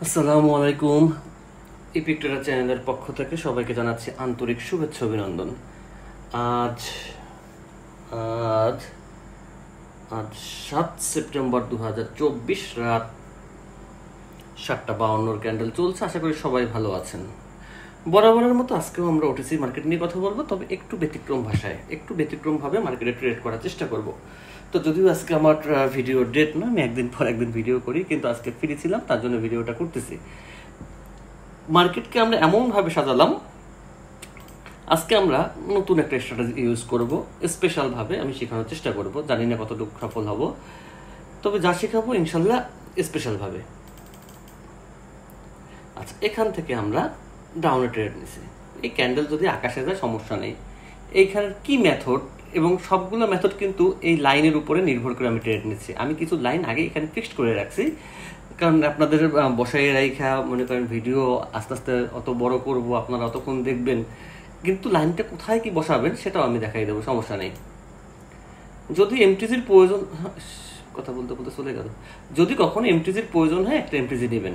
আসসালামু আলাইকুম। ইপিকটেরা চ্যানেলের পক্ষ থেকে সবাইকে জানাচ্ছি আন্তরিক শুভেচ্ছা অভিনন্দন। আজ আজ আজ 7 সেপ্টেম্বর 2024, রাত 7:52 ক্যান্ডেল চলছে। আশা করি সবাই ভালো আছেন। বরাবরের মতো আজকেও আমরা ওটিসি মার্কেট নিয়ে কথা বলবো, তবে একটু ব্যতিক্রম ভাষায়, একটু ব্যতিক্রমভাবে মার্কেটে ট্রেড করার চেষ্টা করব। তো যদিও আজকে আমার ভিডিও ডেট না, আমি একদিন পর একদিন ভিডিও করি, কিন্তু আজকে ফ্রি ছিলাম, তার জন্য ভিডিওটা করতেছি। মার্কেটকে আমরা এমনভাবে সাজালাম, আজকে আমরা নতুন একটা স্ট্র্যাটেজি ইউজ করব, স্পেশালভাবে আমি শেখানোর চেষ্টা করব। জানি না কতটুকু সফল হব, তবে যা শেখাবো ইনশাল্লাহ স্পেশালভাবে। আচ্ছা, এখান থেকে আমরা ডাউনে ট্রেড নিছি। এই ক্যান্ডেল যদি আকাশে যায় সমস্যা নেই। এইখানের কি মেথড, এবং সবগুলো মেথড কিন্তু এই লাইনের উপরে নির্ভর করে আমি ট্রেড নিচ্ছি। আমি কিছু লাইন আগে এখানে ফিক্সড করে রাখছি, কারণ আপনাদের বসাই রাখা, মনে করেন ভিডিও আস্তে আস্তে অত বড় করব, আপনারা অতক্ষণ দেখবেন, কিন্তু লাইনটা কোথায় কি বসাবেন সেটাও আমি দেখাই দেবো, সমস্যা নেই। যদি এমটিজির প্রয়োজন, কথা বলতে বলতে চলে গেল, যদি কখনো এমটিজির প্রয়োজন হয় একটা এমটিজি নেবেন,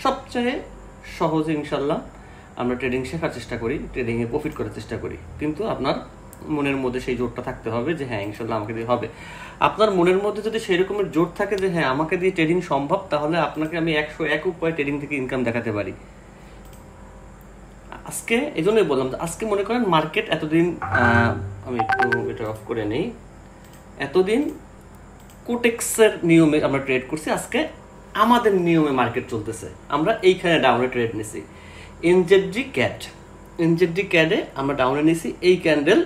সবচেয়ে সহজে ইনশাল্লাহ আমরা ট্রেডিং শেখার চেষ্টা করি, ট্রেডিংয়ে প্রফিট করার চেষ্টা করি। কিন্তু আপনার মনের মধ্যে সেই জোরটা থাকতে হবে যে হ্যাঁ ইনশাল্লাহ আমাকে দিয়ে হবে। আপনার মনের মধ্যে যদি সেই রকমের জোর থাকে যে হ্যাঁ আমাকে দিয়ে ট্রেডিং সম্ভব, তাহলে আপনাকে আমি 101 উপায় ট্রেডিং থেকে ইনকাম দেখাতে পারি। আজকে এই জন্যই বললাম যে আজকে মনে করেন মার্কেট এতদিন, আমি একটু এটা অফ করে নেই, এতদিন কোটেক্সের নিয়মে আমরা ট্রেড করছি, আজকে আমাদের নিয়মে মার্কেট চলতেছে। আমরা এইখানে ডাউনে ট্রেড নিছি এনজেডি ক্যাডে আমরা ডাউনে নিছি। এই ক্যান্ডেল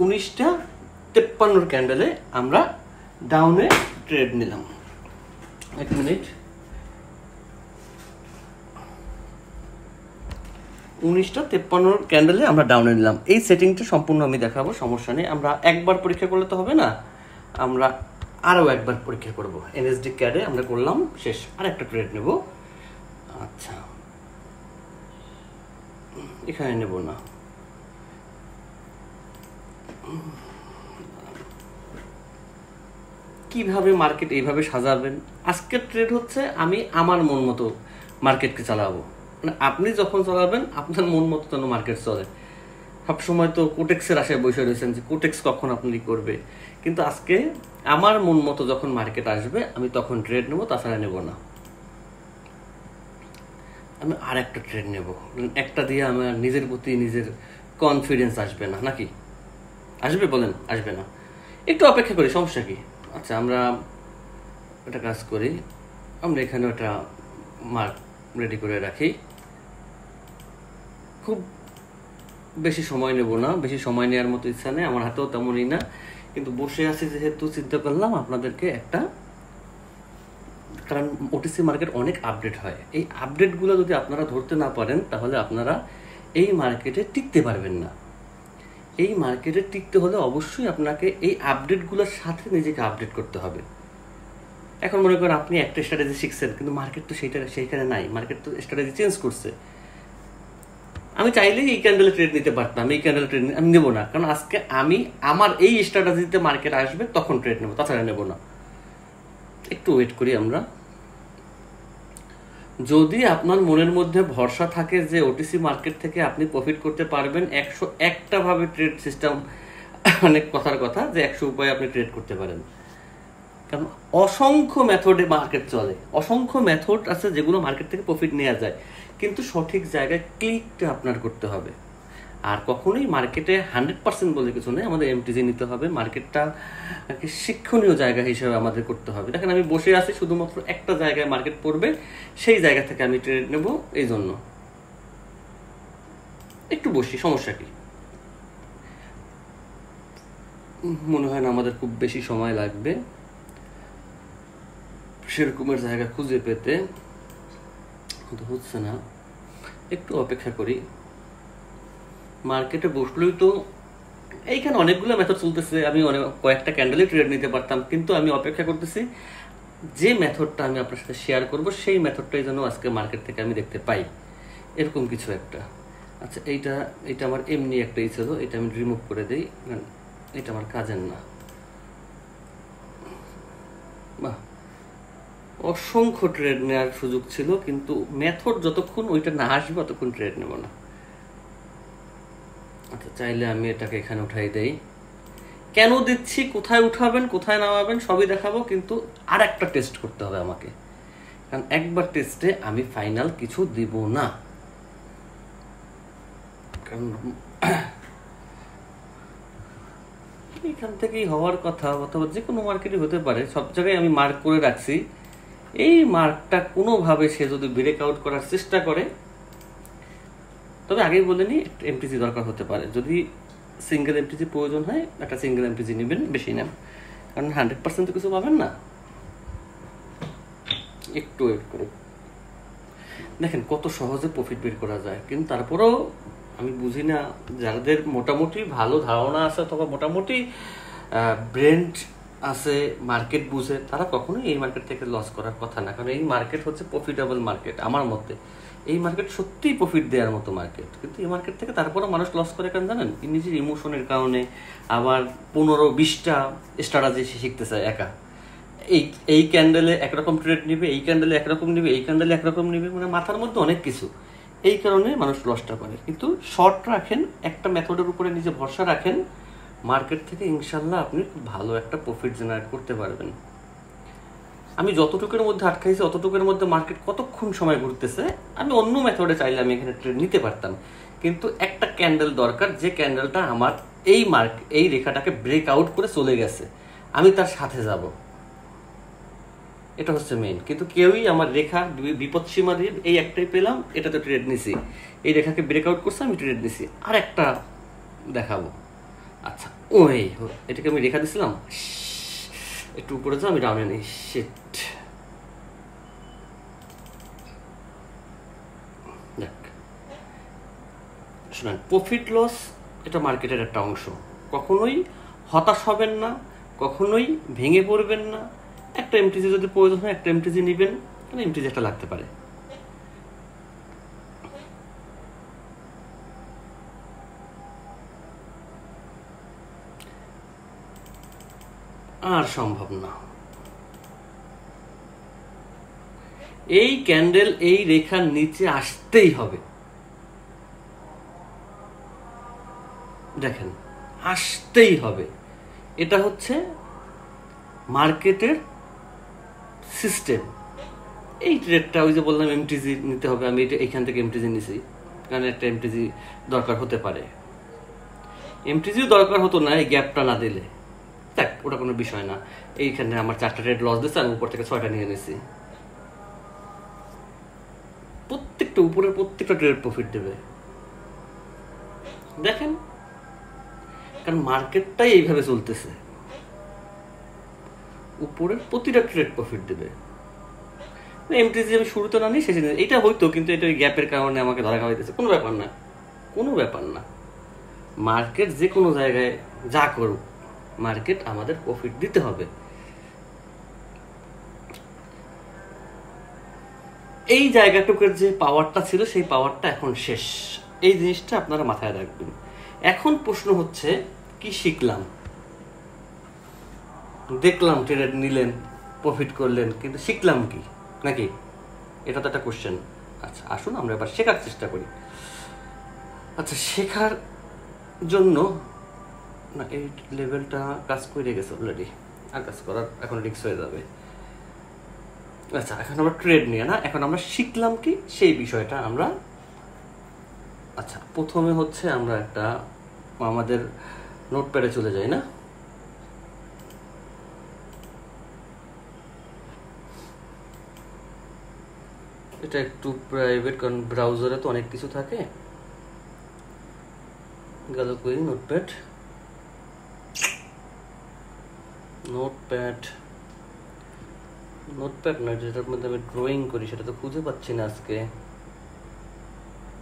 19:53 ক্যান্ডেলে আমরা ডাউনে ট্রেড নিলাম। এক মিনিট, 19:53 ক্যান্ডেলে আমরা ডাউনে নিলাম। এই সেটিংটা সম্পূর্ণ আমি দেখাবো, সমস্যা নেই। আমরা একবার পরীক্ষা করলে তো হবে না, আমরা আরও একবার পরীক্ষা করব। এনএসডি ক্যাডে আমরা করলাম, শেষ। আর একটা ট্রেড নেব। আচ্ছা, এখানে নেব না, কিভাবে মার্কেট এইভাবে সাজাবেন। আজকের ট্রেড হচ্ছে আমি আমার মন মতো মার্কেটকে চালাবো, মানে আপনি যখন চালাবেন আপনার মন মতো যেন মার্কেট চলে। সবসময় তো কোটেক্সের আশায় বসে রয়েছেন যে কোটেক্স কখন আপনি করবে, কিন্তু আজকে আমার মন মতো যখন মার্কেট আসবে আমি তখন ট্রেড নেবো, তাছাড়া নেব না। আমি আর একটা ট্রেড নেব, একটা দিয়ে আমার নিজের প্রতি নিজের কনফিডেন্স আসবে না, নাকি আসবে বলেন? আসবে না। একটু অপেক্ষা করি, সমস্যা কি? আচ্ছা, আমরা একটা কাজ করি, আমরা এখানে একটা মার্ক রেডি করে রাখি। খুব বেশি সময় নেব না, বেশি সময় নেওয়ার মতো ইচ্ছা নেই, আমার হাতেও তেমনই না, কিন্তু বসে আছি যেহেতু চিন্তা করলাম আপনাদেরকে একটা, কারণ ওটিসি মার্কেট অনেক আপডেট হয়। এই আপডেটগুলো যদি আপনারা ধরতে না পারেন তাহলে আপনারা এই মার্কেটে টিকতে পারবেন না। এই মার্কেটে টিকতে হলে অবশ্যই আপনাকে এই আপডেটগুলোর সাথে নিজেকে আপডেট করতে হবে। এখন মনে করেন আপনি একটা স্ট্র্যাটেজি শিখছেন, কিন্তু মার্কেট তো সেইখানে নাই, মার্কেট তো স্ট্র্যাটেজি চেঞ্জ করছে। আমি চাইলেই এই ক্যান্ডেলে ট্রেড নিতে পারতাম, এই ক্যান্ডেলে ট্রেড আমি নেবো না, কারণ আজকে আমি আমার এই স্ট্র্যাটেজিতে মার্কেট আসবে তখন ট্রেড নেবো, তাছাড়া নেবো না। একটু ওয়েট করি আমরা। যদি আপনার মনের মধ্যে ভরসা থাকে যে ওটিসি মার্কেট থেকে আপনি প্রফিট করতে পারবেন 101টা ভাবে, ট্রেড সিস্টেম অনেক কথার কথা যে 100 উপায়ে আপনি ট্রেড করতে পারেন, কারণ অসংখ্য মেথডে মার্কেট চলে, অসংখ্য মেথড আছে যেগুলো মার্কেট থেকে প্রফিট নেওয়া যায়, কিন্তু সঠিক জায়গায় ক্লিকটা আপনার করতে হবে। আর কখনোই মার্কেটে 100% বলে কিছু নেই, আমাদের এমটিজি নিতে হবে, মার্কেটটা শিক্ষণীয় জায়গা হিসেবে আমাদের করতে হবে। দেখেন আমি বসে আছি, শুধুমাত্র একটা জায়গায় মার্কেট পড়বে, সেই জায়গা থেকে আমি ট্রেড নেব। এই জন্য একটু বসি, সমস্যা কি? মনে হয় না আমাদের খুব বেশি সময় লাগবে সেরকমের জায়গা খুঁজে পেতে, হচ্ছে না। একটু অপেক্ষা করি। মার্কেটে বসলেই তো এইখানে অনেকগুলো মেথড চলতেছে, আমি অনেক কয়েকটা ক্যান্ডেলে ট্রেড নিতে পারতাম, কিন্তু আমি অপেক্ষা করতেছি যে মেথডটা আমি আপনার সাথে শেয়ার করব সেই মেথডটাই যেন আজকে মার্কেট থেকে আমি দেখতে পাই, এরকম কিছু একটা। আচ্ছা, এইটা আমার এমনি একটা ছিল, এটা আমি রিমুভ করে দিই, এটা আমার কাজের না। বাহ, অসংখ্য ট্রেড নেওয়ার সুযোগ ছিল, কিন্তু মেথড যতক্ষণ ওইটা না আসবে ততক্ষণ ট্রেড নেব না। আচ্ছা, চাইলে আমি এটাকে এখানে উঠাই দেই। কেন দিচ্ছি, কোথায় উঠাবেন কোথায় নামাবেন সবই দেখাবো, কিন্তু আর একটা টেস্ট করতে হবে আমাকে, কারণ একবার টেস্টে আমি ফাইনাল কিছু দিব না। কারণ এখান থেকেই হওয়ার কথা, অথবা যে কোনো মার্কেটে হতে পারে, সব জায়গায় আমি মার্ক করে রাখছি। এই মার্কটা কোনোভাবে সে যদি ব্রেক আউট করার চেষ্টা করে, তবে আগেই বলে নিই একটা এমটিজি দরকার হতে পারে। যদি সিঙ্গেল এমটিজি প্রয়োজন হয়, একটা সিঙ্গেল এমটিজি নেবেন, বেশি নেন, কারণ 100% তো কিছু পাবেন না। একটু ওয়েট করুন, দেখেন কত সহজে প্রফিট বের করা যায়। কিন্তু তারপরেও আমি বুঝি না, যাদের মোটামুটি ভালো ধারণা আছে অথবা মোটামুটি ব্র্যান্ড আছে, মার্কেট বুঝে, তারা কখনোই এই মার্কেট থেকে লস করার কথা না। কারণ এই মার্কেট হচ্ছে প্রফিটেবল মার্কেট আমার মতে। এই মার্কেট সত্যিই প্রফিট দেওয়ার মতো মার্কেট, কিন্তু এই মার্কেট থেকে তারপরেও মানুষ লস করে কেন জানেন? নিজের ইমোশনের কারণে। আবার 15-20টা স্ট্র্যাটেজি শিখতে চায় একা। এই ক্যান্ডেলে একরকম ট্রেড নিবে, এই ক্যান্ডেলে একরকম নিবে, এই ক্যান্ডেলে একরকম নিবে, মানে মাথার মধ্যে অনেক কিছু। এই কারণে মানুষ লসটা করে। কিন্তু শর্ট রাখেন, একটা মেথডের উপরে নিজে ভরসা রাখেন, মার্কেট থেকে ইনশাল্লাহ আপনি খুব ভালো একটা প্রফিট জেনারেট করতে পারবেন। আমি যতটুকুর মধ্যে আটকাইছি অতটুকুর মধ্যে মার্কেট কতক্ষণ সময় ঘুরতেছে, আমি অন্য মেথডে চাইলে আমি এখানে ট্রেড নিতে পারতাম, কিন্তু একটা ক্যান্ডেল দরকার, যে ক্যান্ডেলটা আমার এই রেখাটাকে ব্রেক আউট করে চলে গেছে, আমি তার সাথে যাব, এটা হচ্ছে মেইন। কিন্তু কেউই আমার রেখা বিপদ সীমা দিয়ে এই একটাই পেলাম, এটাতে ট্রেড নিছি, এই রেখাকে ব্রেকআউট করছে, আমি ট্রেড নিছি, আর একটা দেখাবো। আচ্ছা, ওই এটাকে আমি রেখা দিছিলাম, একটু উপরে যাও, আমি ডাউনে নিই, শিট। দেখ শুনেন, প্রফিট লস এটা মার্কেটের একটা অংশ। কখনোই হতাশ হবেন না, কখনোই ভেঙে পড়বেন না। একটা এমটিজি যদি প্রয়োজন হয়, একটা এমটিজি নেবেন, কারণ এমটিজি একটা লাগতে পারে। আর সম্ভব না। এই ক্যান্ডেল এই রেখার নিচে আসতেই হবে, দেখেন আসতেই হবে। এটা হচ্ছে মার্কেটের সিস্টেম। এই ট্রেডটা ওই যে বললাম এমটিজি নিতে হবে, আমি এটা এইখান থেকে এমটিজি নিছি, কারণ একটা এমটিজি দরকার হতে পারে। এমটিজিও দরকার হতো না এই গ্যাপটা না দিলে, দেখ ওটা কোনো বিষয় না। এইখানে আমার 4টা ট্রেড লস দিচ্ছে, আমি উপর থেকে 6টা নিয়ে নিয়েছি। উপরের প্রত্যেকটা ট্রেড প্রফিট দেবে, দেখেন, কারণ মার্কেটটাই এইভাবে চলতেছে। উপরের প্রতিটা ট্রেড প্রফিট দেবে। এমটিজি আমি শুরুতে না নিই, শেষে এটা হইতো, কিন্তু এটা ওই গ্যাপের কারণে আমাকে ধরা খাওয়াইতেছে। কোনো ব্যাপার না, কোনো ব্যাপার না। মার্কেট যে কোনো জায়গায় যা করুক, মার্কেট আমাদের প্রফিট দিতে হবে। এই জায়গাটুকুর যে পাওয়ারটা ছিল, সেই পাওয়ারটা এখন শেষ। এই জিনিসটা আপনারা মাথায় রাখবেন। এখন প্রশ্ন হচ্ছে, কি শিখলাম? দেখলাম ট্রেড নিলেন, প্রফিট করলেন, কিন্তু শিখলাম কি, নাকি? এটা তো একটা কোশ্চেন। আচ্ছা, আসুন আমরা এবার শেখার চেষ্টা করি। আচ্ছা, শেখার জন্য না, এই লেভেলটা কাজ করে গেছে অলরেডি, আর কাজ করার এখন রিস্ক হয়ে যাবে। আচ্ছা, এখন আমরা ট্রেড নিয়ে না, এখন আমরা শিখলাম কি সেই বিষয়টা আমরা। আচ্ছা, প্রথমে হচ্ছে আমরা একটা আমাদের নোটপ্যাডে চলে যাই না, এটা একটু প্রাইভেট, কারণ ব্রাউজারে তো অনেক কিছু থাকে। গেল কই নোটপ্যাড, নোটপ্যাড নয়, যেটার মধ্যে আমি ড্রয়িং করি, সেটা তো খুঁজে পাচ্ছি না আজকে।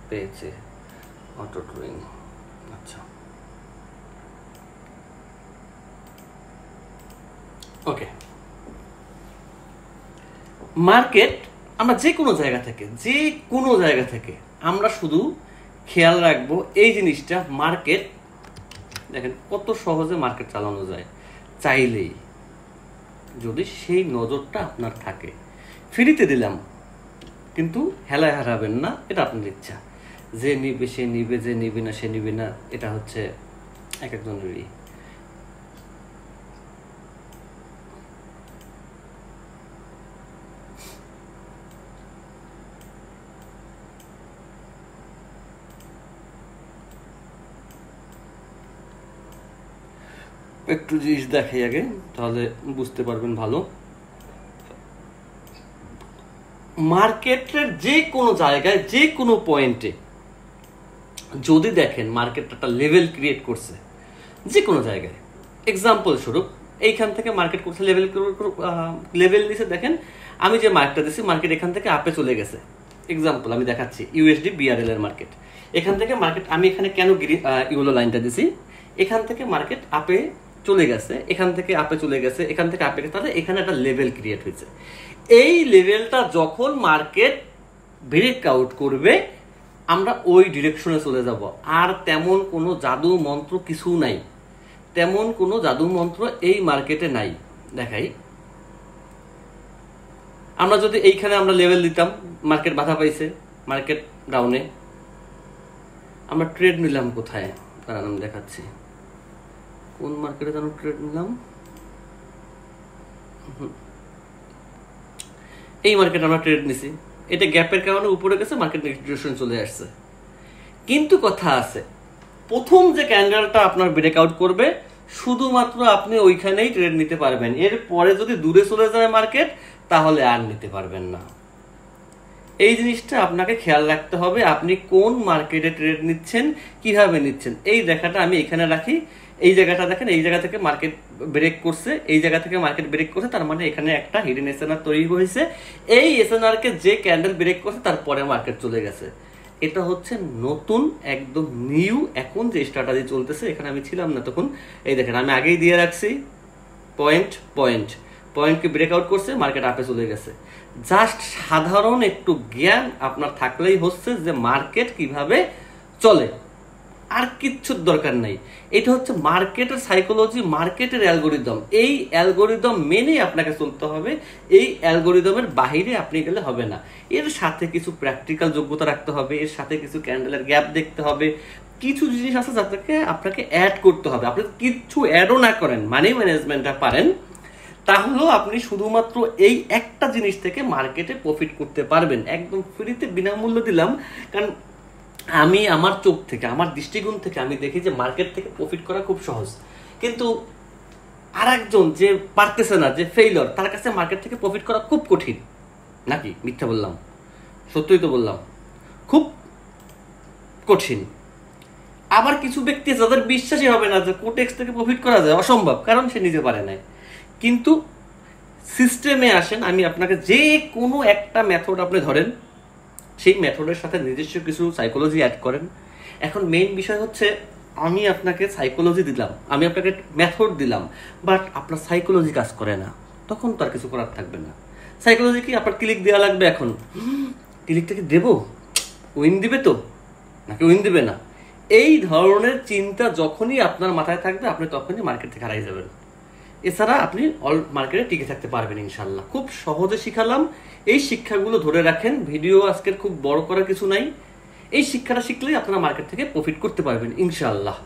পেয়েছে, অটো ড্রয়িং। আচ্ছা, ওকে। মার্কেট আমরা যে কোনো জায়গা থেকে আমরা শুধু খেয়াল রাখবো এই জিনিসটা, মার্কেট দেখেন কত সহজে মার্কেট চালানো যায় চাইলেই, যদি সেই নজরটা আপনার থাকে। ফ্রিতে দিলাম, কিন্তু হেলায় হারাবেন না, এটা আপনার ইচ্ছা। যে নিবে সে নিবে, যে নিবে না সে নিবে না, এটা হচ্ছে এক একজনেরই। একটু জিনিস দেখাই আগে, তাহলে বুঝতে পারবেন ভালো। মার্কেটের যে কোনো জায়গায় যে কোনো পয়েন্টে যদি দেখেন মার্কেট একটা লেভেল ক্রিয়েট করছে যে কোনো জায়গায়, এক্সাম্পল স্বরূপ এইখান থেকে মার্কেট করছে, লেভেল দিছে, দেখেন আমি যে মার্কটা দিচ্ছি মার্কেট এখান থেকে আপে চলে গেছে। এক্সাম্পল আমি দেখাচ্ছি, ইউএসডি বিআরএল এর মার্কেট, এখান থেকে মার্কেট, আমি এখানে কেন ইউলো লাইনটা দিছি, এখান থেকে মার্কেট আপে চলে গেছে, এখান থেকে আপে চলে গেছে, এখান থেকে আপে গেছে, তাহলে এখানে একটা লেভেল ক্রিয়েট হয়েছে। এই লেভেলটা যখন মার্কেট ব্রেক আউট করবে আমরা ওই ডিরেকশনে চলে যাব। আর তেমন কোনো জাদু মন্ত্র কিছু নাই, তেমন কোনো জাদু মন্ত্র এই মার্কেটে নাই। দেখাই, আমরা যদি এইখানে আমরা লেভেল দিতাম, মার্কেট বাধা পাইছে, মার্কেট ডাউনে, আমরা ট্রেড নিলাম কোথায়, তার নাম দেখাচ্ছি, কোন মার্কেটে যেন ট্রেড নিলাম, এই মার্কেট আমরা ট্রেড নিছি, এটা গ্যাপের কারণে উপরে গেছে, মার্কেট নেক্সট ডিরেকশন চলে আসছে। কিন্তু কথা আছে, প্রথম যে ক্যান্ডেলটা আপনার ব্রেকআউট করবে শুধুমাত্র আপনি ওইখানেই ট্রেড নিতে পারবেন, এর পরে যদি দূরে চলে যায় মার্কেট তাহলে আর নিতে পারবেন না। এই জিনিসটা আপনাকে খেয়াল রাখতে হবে, আপনি কোন মার্কেটে ট্রেড নিচ্ছেন, কিভাবে নিচ্ছেন। এই দেখাটা আমি এখানে রাখি, এই জায়গাটা দেখেন, এই জায়গা থেকে মার্কেট ব্রেক করছে, এই জায়গা থেকে মার্কেট ব্রেক করছে, তার মানে এখানে একটা হিডেন এসএনআর তৈরি হয়েছে। এই এসএনআর কে যে ক্যান্ডেল ব্রেক করছে তারপরে মার্কেট চলে গেছে। এটা হচ্ছে নতুন একদম নিউ এখন যে স্ট্র্যাটেজি চলতেছে, এখানে আমি ছিলাম না তখন। এই দেখেন আমি আগেই দিয়ে রাখছি, পয়েন্টকে ব্রেকআউট করছে, মার্কেট আপে চলে গেছে। জাস্ট সাধারণ একটু জ্ঞান আপনার থাকলেই হচ্ছে যে মার্কেট কিভাবে চলে, আর কিচ্ছুর দরকার নাই। এটা হচ্ছে মার্কেটের সাইকোলজি, মার্কেটের অ্যালগোরিদম। এই অ্যালগোরিদম মেনে আপনাকে চলতে হবে, এই অ্যালগোরিদমের বাহিরে আপনি গেলে হবে না। এর সাথে কিছু প্র্যাকটিক্যাল যোগ্যতা রাখতে হবে, এর সাথে কিছু ক্যান্ডেলের গ্যাপ দেখতে হবে, কিছু জিনিস আছে যাদেরকে আপনাকে অ্যাড করতে হবে। আপনি কিছু অ্যাডও না করেন, মানি ম্যানেজমেন্টটা পারেন, তাহলেও আপনি শুধুমাত্র এই একটা জিনিস থেকে মার্কেটে প্রফিট করতে পারবেন। একদম ফ্রিতে বিনামূল্য দিলাম, কারণ আমি আমার চোখ থেকে, আমার দৃষ্টিকোণ থেকে আমি দেখি যে মার্কেট থেকে প্রফিট করা খুব সহজ, কিন্তু আর একজন যে পারতেছে না, যে ফেইলর, তার কাছে মার্কেট থেকে প্রফিট করা খুব কঠিন। নাকি মিথ্যা বললাম? সত্যই তো বললাম, খুব কঠিন। আবার কিছু ব্যক্তি যাদের বিশ্বাসই হবে না যে কোটেক্স থেকে প্রফিট করা যায়, অসম্ভব, কারণ সে নিজে পারে নাই। কিন্তু সিস্টেমে আসেন, আমি আপনাকে যে কোনো একটা মেথড আপনি ধরেন, সেই মেথডের সাথে নিজস্ব কিছু সাইকোলজি অ্যাড করেন। এখন মেইন বিষয় হচ্ছে, আমি আপনাকে সাইকোলজি দিলাম, আমি আপনাকে মেথড দিলাম, বাট আপনার সাইকোলজি কাজ করে না, তখন তো আর কিছু করার থাকবে না। সাইকোলজি কি আপনার ক্লিক দেওয়া লাগবে, এখন ক্লিকটা কি দেবো, উইন দিবে তো নাকি উইন দিবে না, এই ধরনের চিন্তা যখনই আপনার মাথায় থাকবে আপনি তখনই মার্কেট থেকে হারিয়ে যাবেন। এছাড়া আপনি অল মার্কেটে টিকে থাকতে পারবেন ইনশাল্লাহ। খুব সহজে শিখালাম, এই শিক্ষাগুলো ধরে রাখেন। ভিডিও আজকের খুব বড় করার কিছু নাই, এই শিক্ষাটা শিখলেই আপনারা মার্কেট থেকে প্রফিট করতে পারবেন ইনশাল্লাহ।